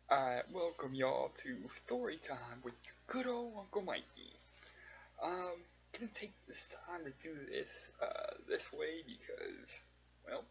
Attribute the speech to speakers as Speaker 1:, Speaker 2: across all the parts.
Speaker 1: Alright, welcome y'all to story time with your good old Uncle Mikey. Gonna take this time to do this way because, well,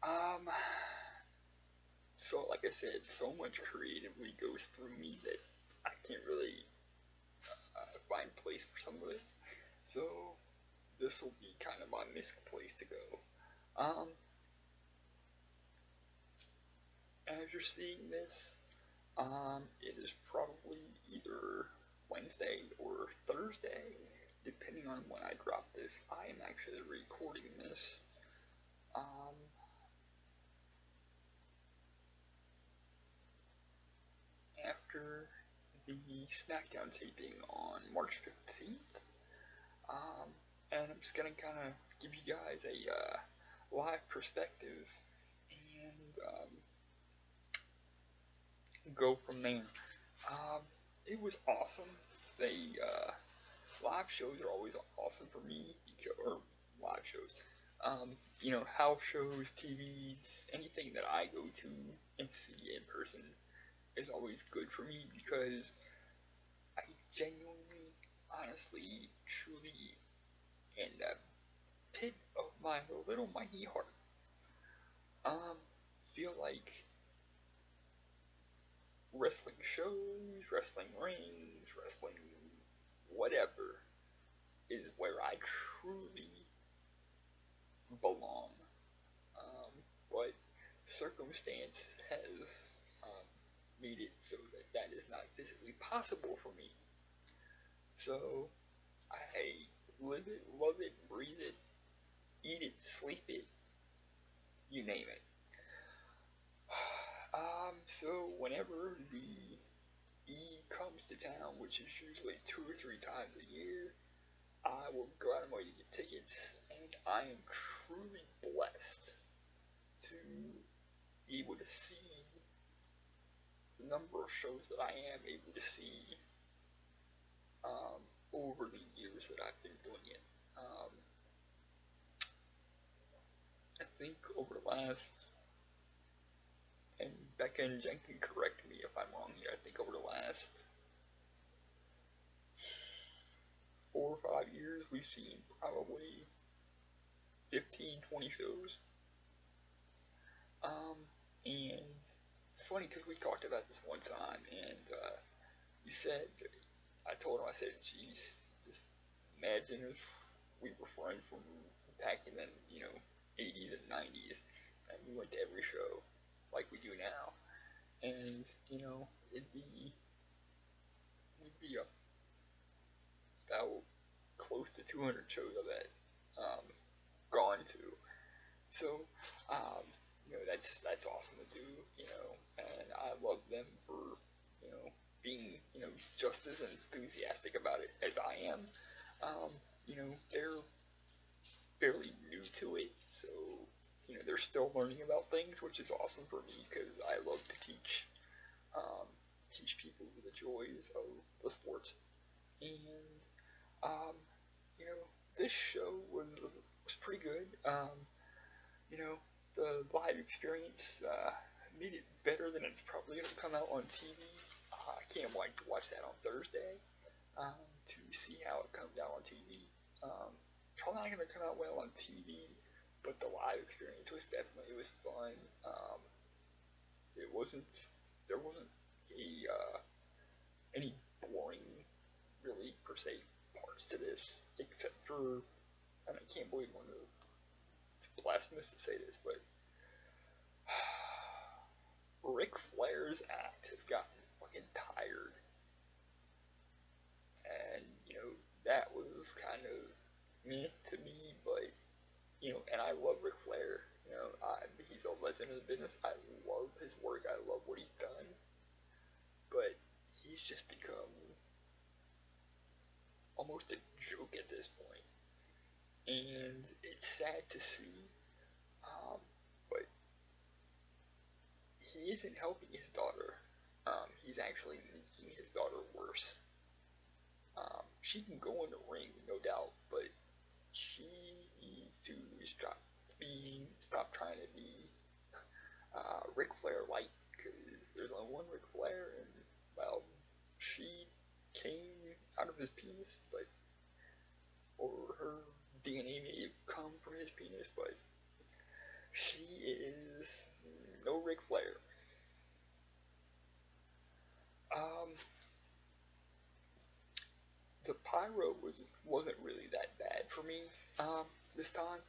Speaker 1: um, so like I said, so much creatively goes through me that I can't really find place for some of it. So this will be kind of my missed place to go. Um, as you're seeing this, it is probably either Wednesday or Thursday, depending on when I drop this. I am actually recording this um, after the SmackDown taping on March 15th. Um, and I'm just gonna kind of give you guys a live perspective and go from there. Um, it was awesome. They live shows are always awesome for me because, or live shows. House shows, TVs, anything that I go to and see in person is always good for me because I genuinely, honestly, truly, in the pit of my little mighty heart, um, feel like wrestling shows, wrestling rings, wrestling whatever is where I truly belong. But circumstance has made it so that that is not physically possible for me. So I live it, love it, breathe it, eat it, sleep it, you name it. So whenever the E comes to town, which is usually 2 or 3 times a year, I will go out of my way to get tickets, and I am truly blessed to be able to see the number of shows that I am able to see um, over the years that I've been doing it. I think over the last, and Becca and Jen can correct me if I'm wrong here, I think over the last 4 or 5 years, we've seen probably 15, 20 shows. Um, and it's funny because we talked about this one time, and he said, I told him, I said, geez, just imagine if we were friends from back in the, 80s and 90s, and we went to every show like we do now. And, we'd be up about close to 200 shows of that gone to. So, um, that's awesome to do, and I love them for, being, just as enthusiastic about it as I am. They're fairly new to it, so, they're still learning about things, which is awesome for me because I love to um, teach people the joys of the sport. And, um, you know, this show was pretty good. You know, the live experience made it better than it's probably going to come out on TV. I can't wait to watch that on Thursday to see how it comes out on TV. Probably not going to come out well on TV, but the live experience was definitely, it was fun. It wasn't, there wasn't any boring, really, per se, parts to this, except for, and I can't believe it's blasphemous to say this, but Ric Flair's act has gotten fucking tired. And, that was kind of meh to me, but, and I love Ric Flair. He's a legend of the business. I love his work. I love what he's done. But he's just become almost a joke at this point. And it's sad to see. Um, but he isn't helping his daughter. He's actually making his daughter worse. She can go in the ring, no doubt, but she needs to stop trying to be Ric Flair light, because there's only one Ric Flair, and, well, she came out of his penis, but, or her DNA may have come from his penis, but she is no Ric Flair. The pyro wasn't really that bad for me this time,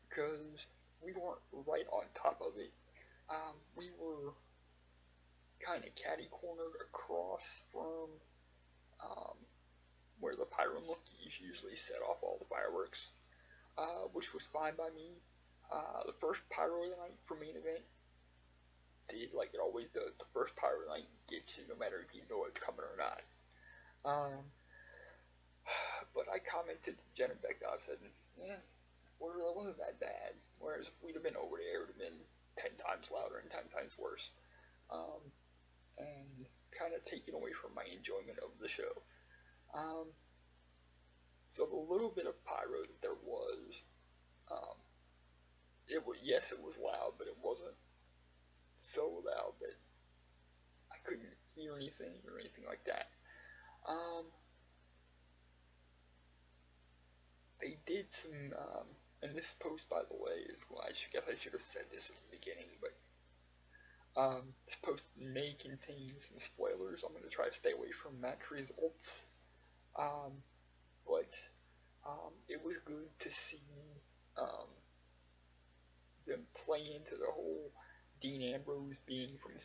Speaker 1: because we weren't right on top of it. We were kind of catty cornered across from um, where the pyro monkeys usually set off all the fireworks, which was fine by me. The first pyro of the night for main event did like it always does. The first pyro of the night gets you no matter if you know it's coming or not. But I commented to Jen and Becca, I said, yeah, well, it really wasn't that bad. Whereas if we'd have been over there, it would have been 10 times louder and 10 times worse. And kind of taken away from my enjoyment of the show. So the little bit of pyro that there was, yes, it was loud, but it wasn't so loud that I couldn't hear anything or anything like that. They did some, and this post, by the way, is, well, I guess I should have said this at the beginning, but this post may contain some spoilers. I'm going to try to stay away from match results. But it was good to see them play into the whole Dean Ambrose being from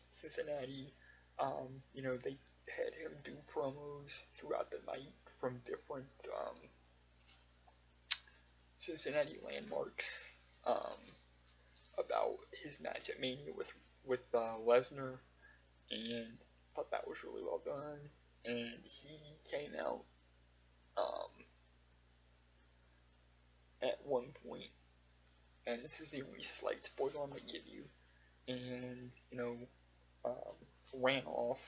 Speaker 1: Cincinnati. They had him do promos throughout the night from different Cincinnati landmarks about his match at Mania with Lesnar, and thought that was really well done. And he came out at one point, and this is the only slight spoiler I'm gonna give you, and ran off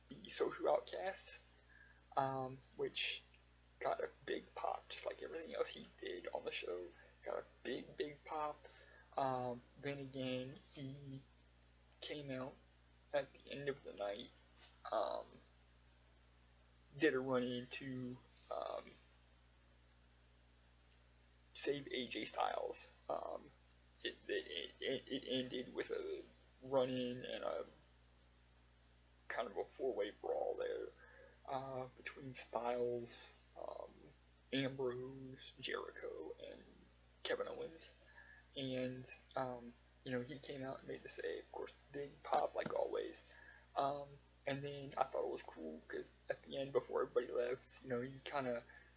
Speaker 1: the Social Outcasts, which got a big pop, just like everything else he did on the show. Got a big pop. Then again, he came out at the end of the night, did a run into save AJ Styles. It ended with a run-in and a kind of a four-way brawl there between Styles, Ambrose, Jericho, and Kevin Owens. And he came out and made the save. Of course, big pop like always. And then I thought it was cool because at the end, before everybody left,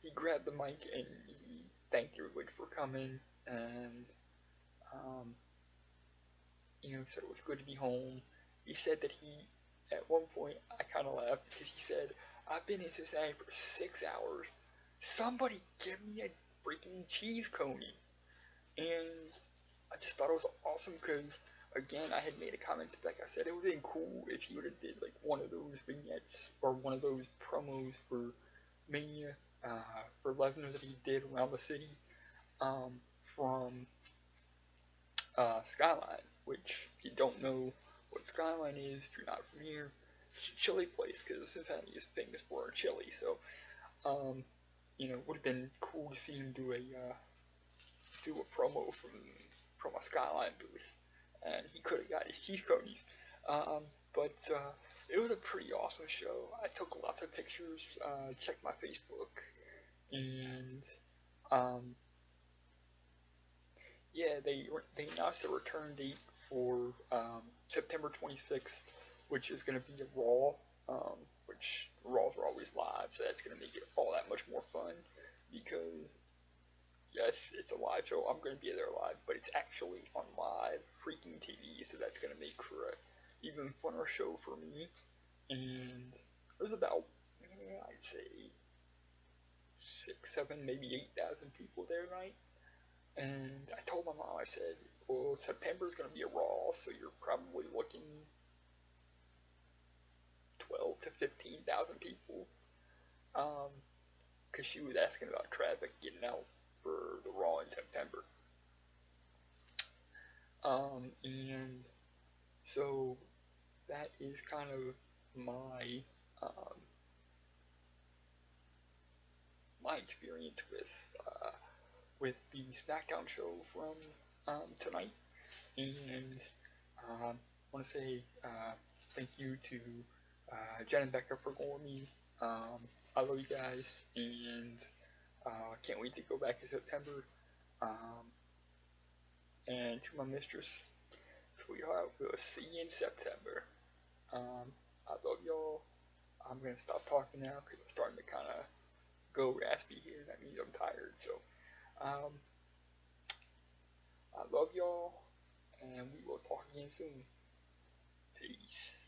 Speaker 1: he grabbed the mic and he thanked everybody for coming, and said it was good to be home. He said that at one point, I kind of laughed because he said, "I've been in Cincinnati for 6 hours. Somebody give me a freaking cheese coney." And I just thought it was awesome because, again, I had made a comment to Beck. I said it would have been cool if he would have did like one of those vignettes or one of those promos for Mania for Lesnar that he did around the city from Skyline, which if you don't know what Skyline is, if you're not from here, it's a chili place because Cincinnati is famous for chili. So, it would have been cool to see him do a promo from a Skyline booth, and he could have got his cheese conies. But it was a pretty awesome show. I took lots of pictures, checked my Facebook, and they announced a return date for September 26th, which is going to be a Raw, which Raws are always live, so that's going to make it all that much more fun, because yes, it's a live show, I'm going to be there live, but it's actually on live freaking TV, so that's going to make for a even funner show for me. And there's about, I'd say 6, 7, maybe 8,000 people there tonight. And I told my mom, I said, well, September's going to be a Raw, so you're probably looking 12 to 15,000 people. Because she was asking about traffic getting out for the Raw in September. And So that is kind of my um, my experience with the SmackDown show from tonight, and I want to say thank you to Jen and Becca for going with me. I love you guys, and can't wait to go back in September. Um, and to my mistress, sweetheart, we'll see you in September. I love y'all. I'm gonna stop talking now because I'm starting to kind of go raspy here. That means I'm tired. So, um, I love y'all, and we will talk again soon. Peace.